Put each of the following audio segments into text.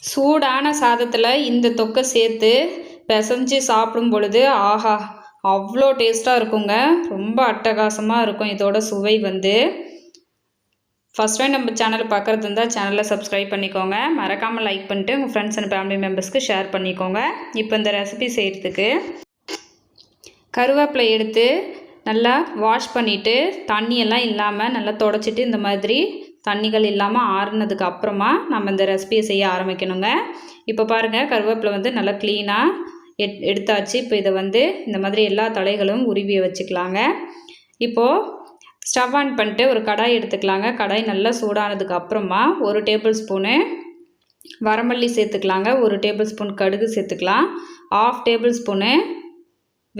சூடான சாதத்தில் இந்த தொக்கை சேர்த்து பிசைஞ்சு சாப்பிடும் பொழுது ஆஹா அவ்வளோ டேஸ்ட்டாக இருக்குங்க. ரொம்ப அட்டகாசமாக இருக்கும் இதோட சுவை வந்து. ஃபஸ்ட் டைம் நம்ம சேனலை பார்க்குறது இருந்தால் சேனலை சப்ஸ்கிரைப் பண்ணிக்கோங்க. மறக்காமல் லைக் பண்ணிட்டு உங்கள் ஃப்ரெண்ட்ஸ் அண்ட் ஃபேமிலி மெம்பர்ஸ்க்கு ஷேர் பண்ணிக்கோங்க. இப்போ இந்த ரெசிபி செய்கிறதுக்கு கருவேப்பிலை எடுத்து நல்லா வாஷ் பண்ணிவிட்டு தண்ணியெல்லாம் இல்லாமல் நல்லா தொடச்சிட்டு இந்த மாதிரி தண்ணிகள் இல்லாமல் ஆறுனதுக்கு அப்புறமா நம்ம இந்த ரெசிபியை செய்ய ஆரம்பிக்கணுங்க. இப்போ பாருங்கள், கருவேப்பிலை வந்து நல்லா க்ளீனாக எடுத்தாச்சு. இப்போ இதை வந்து இந்த மாதிரி எல்லா தலைகளும் உருவி வச்சுக்கலாங்க. இப்போது ஸ்டவ் ஆன் பண்ணிட்டு ஒரு கடாய் எடுத்துக்கலாங்க. கடாய் நல்லா சூடானதுக்கு அப்புறமா 1 டேபிள் ஸ்பூனு வரமல்லி சேர்த்துக்கலாங்க. 1 டேபிள் ஸ்பூன் கடுகு சேர்த்துக்கலாம். 1/2 டேபிள் ஸ்பூனு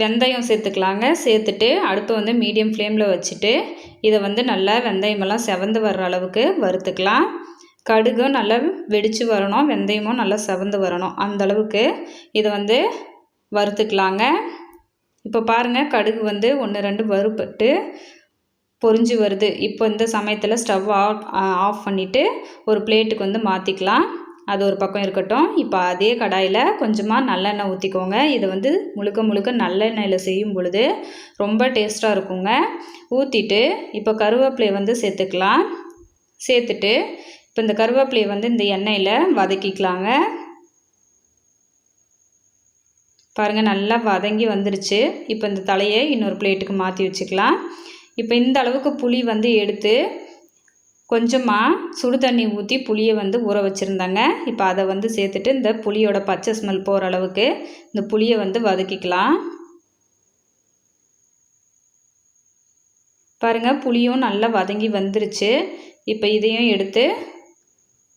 வெந்தயம் சேர்த்துக்கலாங்க. சேர்த்துட்டு அடுப்பை வந்து மீடியம் ஃப்ளேமில் வச்சுட்டு இதை வந்து நல்லா வெந்தயமெல்லாம் செவந்து வர்ற அளவுக்கு வறுத்துக்கலாம். கடுகும் நல்லா வெடித்து வரணும், வெந்தயமும் நல்லா செவந்து வரணும், அந்த அளவுக்கு இதை வந்து வறுத்துக்கலாங்க. இப்போ பாருங்கள், கடுகு வந்து 1-2 வறுபட்டு பொரிஞ்சு வருது. இப்போ இந்த சமயத்தில் ஸ்டவ் ஆஃப் பண்ணிவிட்டு ஒரு பிளேட்டுக்கு வந்து மாற்றிக்கலாம். அது ஒரு பக்கம் இருக்கட்டும். இப்போ அதே கடாயில் கொஞ்சமாக நல்லெண்ணெய் ஊற்றிக்கோங்க. இதை வந்து முழுக்க நல்லெண்ணெயில் செய்யும் பொழுது ரொம்ப டேஸ்ட்டாக இருக்குங்க. ஊற்றிட்டு இப்போ கருவேப்பிலையை வந்து சேர்த்துக்கலாம். சேர்த்துட்டு இப்போ இந்த கருவேப்பிலையை வந்து இந்த எண்ணெயில் வதக்கிக்கலாங்க. பாருங்கள், நல்லா வதங்கி வந்துருச்சு. இப்போ இந்த தலையை இன்னொரு பிளேட்டுக்கு மாற்றி வச்சுக்கலாம். இப்போ இந்த அளவுக்கு புளி வந்து எடுத்து கொஞ்சமாக சுடு தண்ணி ஊற்றி புளியை வந்து ஊற வச்சுருந்தாங்க. இப்போ அதை வந்து சேர்த்துட்டு இந்த புளியோட பச்சை ஸ்மெல் போகிற அளவுக்கு இந்த புளியை வந்து வதக்கிக்கலாம். பாருங்கள், புளியும் நல்லா வதங்கி வந்துருச்சு. இப்போ இதையும் எடுத்து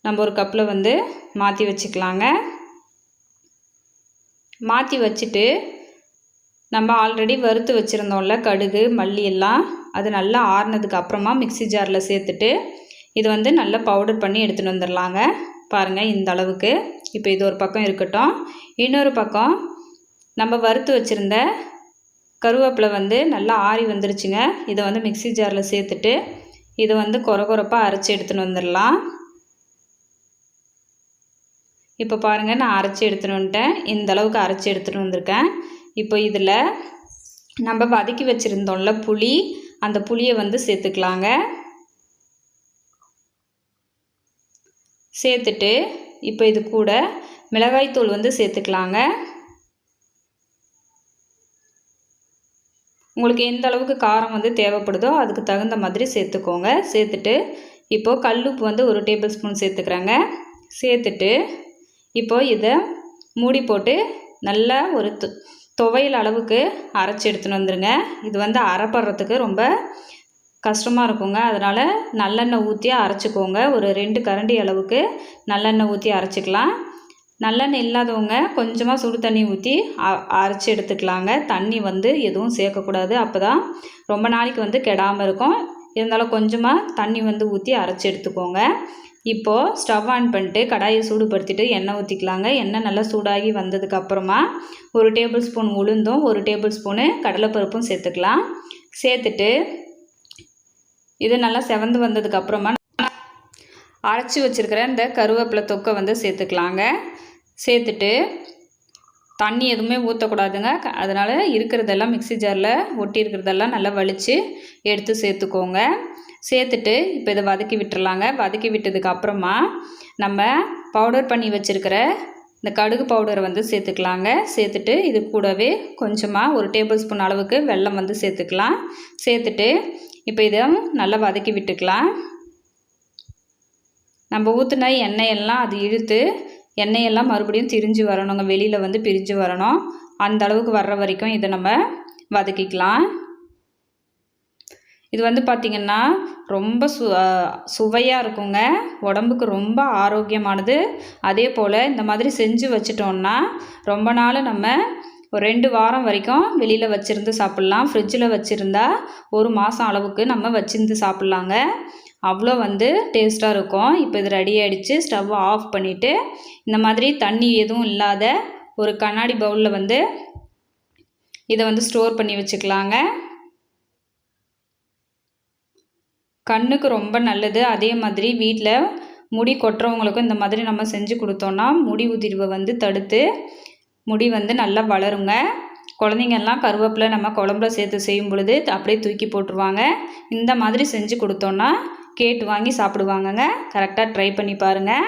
நம்ம ஒரு கப்பில் வந்து மாற்றி வச்சுக்கலாங்க. மாற்றி வச்சுட்டு நம்ம ஆல்ரெடி வறுத்து வச்சுருந்தோம்ல கடுகு மல்லி எல்லாம், அது நல்லா ஆறுனதுக்கு அப்புறமா மிக்ஸி ஜாரில் சேர்த்துட்டு இது வந்து நல்லா பவுடர் பண்ணி எடுத்துகிட்டு வந்துடலாங்க. பாருங்கள், இந்த அளவுக்கு. இப்போ இது ஒரு பக்கம் இருக்கட்டும். இன்னொரு பக்கம் நம்ம வறுத்து வச்சுருந்த கருவேப்பிலை வந்து நல்லா ஆறி வந்துருச்சுங்க. இதை வந்து மிக்ஸி ஜாரில் சேர்த்துட்டு இதை வந்து கொரகொரப்பாக அரைச்சி எடுத்துகிட்டு வந்துடலாம். இப்போ பாருங்கள், நான் அரைச்சி எடுத்துகிட்டு வந்துட்டேன். இந்த அளவுக்கு அரைச்சி எடுத்துகிட்டு வந்திருக்கேன். இப்போ இதில் நம்ம வதக்கி வச்சுருந்தோம்ல புளி, அந்த புளியை வந்து சேர்த்துக்கலாங்க. சேர்த்துட்டு இப்போ இது கூட மிளகாய்த்தூள் வந்து சேர்த்துக்கலாங்க. உங்களுக்கு எந்த அளவுக்கு காரம் வந்து தேவைப்படுதோ அதுக்கு தகுந்த மாதிரி சேர்த்துக்கோங்க. சேர்த்துட்டு இப்போது கல்லுப்பு வந்து 1 டேபிள் ஸ்பூன் சேர்த்துக்கிறேங்க. சேர்த்துட்டு இப்போது இதை மூடி போட்டு நல்லா ஒரு துவையல் அளவுக்கு அரைச்சி எடுத்துன்னு வந்துடுங்க. இது வந்து அரைப்படுறதுக்கு ரொம்ப கஷ்டமாக இருக்குங்க. அதனால் நல்லெண்ணெய் ஊற்றி அரைச்சிக்கோங்க. ஒரு 2 கரண்டி அளவுக்கு நல்லெண்ணெய் ஊற்றி அரைச்சிக்கலாம். நல்லெண்ணெய் இல்லாதவங்க கொஞ்சமாக சுடு தண்ணி ஊற்றி அரைச்சி எடுத்துக்கலாங்க. தண்ணி வந்து எதுவும் சேர்க்கக்கூடாது, அப்போ தான் ரொம்ப நாளைக்கு வந்து கெடாமல் இருக்கும். இருந்தாலும் கொஞ்சமாக தண்ணி வந்து ஊற்றி அரைச்சி எடுத்துக்கோங்க. இப்போது ஸ்டவ் ஆன் பண்ணிட்டு கடாயை சூடுபடுத்திட்டு எண்ணெய் ஊற்றிக்கலாங்க. எண்ணெய் நல்லா சூடாகி வந்ததுக்கப்புறமா 1 டேபிள் ஸ்பூன் உளுந்தும் 1 டேபிள் ஸ்பூனு கடலைப்பருப்பும் சேர்த்துக்கலாம். சேர்த்துட்டு இது நல்லா செவந்து வந்ததுக்கப்புறமா அரைச்சி வச்சுருக்கிற இந்த கருவேப்பிலை தொக்கை வந்து சேர்த்துக்கலாங்க. சேர்த்துட்டு தண்ணி எதுவுமே ஊற்றக்கூடாதுங்க. அதனால் இருக்கிறதெல்லாம் மிக்ஸி ஜாரில் ஒட்டி இருக்கிறதெல்லாம் நல்லா வலித்து எடுத்து சேர்த்துக்கோங்க. சேர்த்துட்டு இப்போ இதை வதக்கி விட்டுறலாங்க. வதக்கி விட்டதுக்கப்புறமா நம்ம பவுடர் பண்ணி வச்சுருக்கிற இந்த கடுகு பவுடரை வந்து சேர்த்துக்கலாங்க. சேர்த்துட்டு இது கூடவே கொஞ்சமாக 1 டேபிள் ஸ்பூன் அளவுக்கு வெல்லம் வந்து சேர்த்துக்கலாம். சேர்த்துட்டு இப்போ இதை நல்லா வதக்கி விட்டுக்கலாம். நம்ம ஊற்றின எண்ணெயெல்லாம் அது இழுத்து எண்ணெயெல்லாம் மறுபடியும் திரிஞ்சு வரணுங்க. வெளியில் வந்து பிரிஞ்சு வரணும். அந்த அளவுக்கு வர்ற வரைக்கும் இதை நம்ம வதக்கிக்கலாம். இது வந்து பார்த்திங்கன்னா ரொம்ப சுவையாக இருக்குங்க. உடம்புக்கு ரொம்ப ஆரோக்கியமானது. அதே போல் இந்த மாதிரி செஞ்சு வச்சிட்டோம்னா ரொம்ப நாள் நம்ம ஒரு 2 வாரம் வரைக்கும் வெளியில் வச்சுருந்து சாப்பிட்லாம். ஃப்ரிட்ஜில் வச்சுருந்தா 1 மாதம் அளவுக்கு நம்ம வச்சுருந்து சாப்பிட்லாங்க. அவ்வளோ வந்து டேஸ்ட்டாக இருக்கும். இப்போ இது ரெடி ஆகிடுச்சு. ஸ்டவ் ஆஃப் பண்ணிவிட்டு இந்த மாதிரி தண்ணி எதுவும் இல்லாத ஒரு கண்ணாடி பவுலில் வந்து இதை வந்து ஸ்டோர் பண்ணி வச்சுக்கலாங்க. கண்ணுக்கு ரொம்ப நல்லது. அதே மாதிரி வீட்டில் முடி கொட்டுறவங்களுக்கும் இந்த மாதிரி நம்ம செஞ்சு கொடுத்தோன்னா முடி உதிர்வை வந்து தடுத்து முடி வந்து நல்லா வளருங்க. குழந்தைங்கள்லாம் கருவேப்பிலை நம்ம குழம்புல சேர்த்து செய்யும் பொழுது அப்படியே தூக்கி போட்டுருவாங்க. இந்த மாதிரி செஞ்சு கொடுத்தோன்னா கேட்டு வாங்கி சாப்பிடுவாங்கங்க. கரெக்டாக ட்ரை பண்ணி பாருங்கள்.